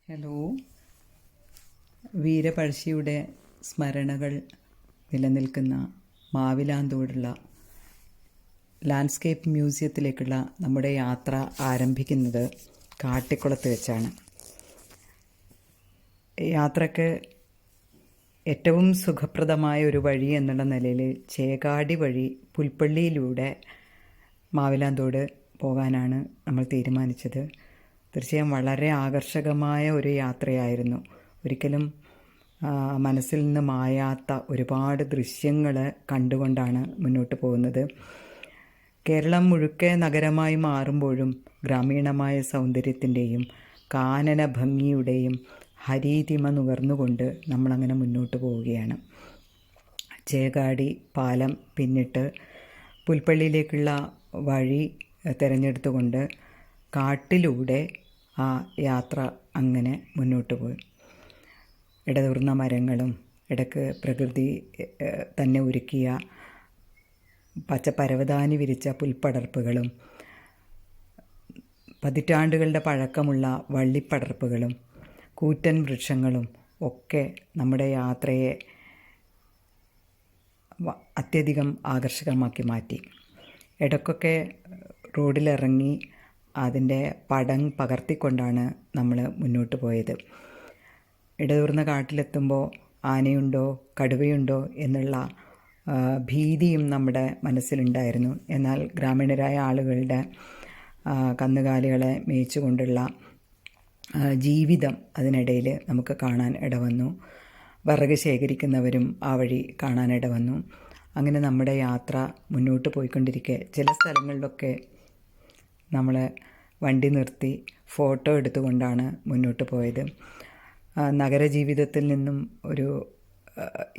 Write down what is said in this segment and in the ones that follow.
Hello. വീരപഴശ്ശിയുടെ സ്മരണകൾ നിലനിൽക്കുന്ന മാവിലാന്തോടുള്ള landscape മ്യൂസിയത്തിലേക്കുള്ള നമ്മുടെ യാത്ര ആരംഭിക്കുന്നത് കാട്ടിക്കുളത്ത് വെച്ചാണ്. യാത്രയ്ക്ക് ഏറ്റവും സുഖപ്രദമായ ഒരു വഴി എന്നുള്ള നിലയിൽ ചേകാടി വഴി പുൽപ്പള്ളിയിലൂടെ മാവിലാന്തോട് പോകാനാണ് നമ്മൾ തീരുമാനിച്ചത്. തീർച്ചയായും വളരെ ആകർഷകമായ ഒരു യാത്രയായിരുന്നു. ഒരിക്കലും മനസ്സിൽ നിന്ന് മായാത്ത ഒരുപാട് ദൃശ്യങ്ങൾ കണ്ടുകൊണ്ടാണ് മുന്നോട്ട് പോകുന്നത്. കേരളം മുഴുക്കെ നഗരമായി മാറുമ്പോഴും ഗ്രാമീണമായ സൗന്ദര്യത്തിൻ്റെയും കാനന ഭംഗിയുടെയും ഹരിതിമ നുകർന്നുകൊണ്ട് നമ്മളങ്ങനെ മുന്നോട്ട് പോവുകയാണ്. ചേകാടി പാലം പിന്നിട്ട് പുൽപ്പള്ളിയിലേക്കുള്ള വഴി തിരഞ്ഞെടുത്തുകൊണ്ട് കാട്ടിലൂടെ ആ യാത്ര അങ്ങനെ മുന്നോട്ട് പോയി. ഇടതൂർന്ന മരങ്ങളും ഇടയ്ക്ക് പ്രകൃതി തന്നെ ഒരുക്കിയ പച്ചപ്പരവതാനി വിരിച്ച പുൽപ്പടർപ്പുകളും പതിറ്റാണ്ടുകളുടെ പഴക്കമുള്ള വള്ളിപ്പടർപ്പുകളും കൂറ്റൻ വൃക്ഷങ്ങളും ഒക്കെ നമ്മുടെ യാത്രയെ അത്യധികം ആകർഷകമാക്കി മാറ്റി. ഇടയ്ക്കൊക്കെ റോഡിലിറങ്ങി അതിൻ്റെ പടം പകർത്തിക്കൊണ്ടാണ് നമ്മൾ മുന്നോട്ട് പോയത്. ഇടതൂർന്ന കാട്ടിലെത്തുമ്പോൾ ആനയുണ്ടോ കടുവയുണ്ടോ എന്നുള്ള ഭീതിയും നമ്മുടെ മനസ്സിലുണ്ടായിരുന്നു. എന്നാൽ ഗ്രാമീണരായ ആളുകളുടെ കന്നുകാലികളെ മേയിച്ചുകൊണ്ടുള്ള ജീവിതം അതിനിടയിൽ നമുക്ക് കാണാൻ ഇടവന്നു. വിറക് ശേഖരിക്കുന്നവരും ആ വഴി കാണാൻ ഇടവന്നു. അങ്ങനെ നമ്മുടെ യാത്ര മുന്നോട്ട് പോയിക്കൊണ്ടിരിക്കെ ചില സ്ഥലങ്ങളിലൊക്കെ നമ്മൾ വണ്ടി നിർത്തി ഫോട്ടോ എടുത്തുകൊണ്ടാണ് മുന്നോട്ട് പോയത്. നഗരജീവിതത്തിൽ നിന്നും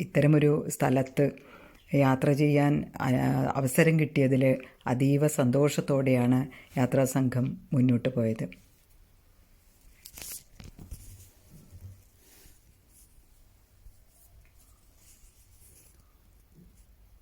ഇത്തരമൊരു സ്ഥലത്ത് യാത്ര ചെയ്യാൻ അവസരം കിട്ടിയതിൽ അതീവ സന്തോഷത്തോടെയാണ് യാത്രാസംഘം മുന്നോട്ട് പോയത്.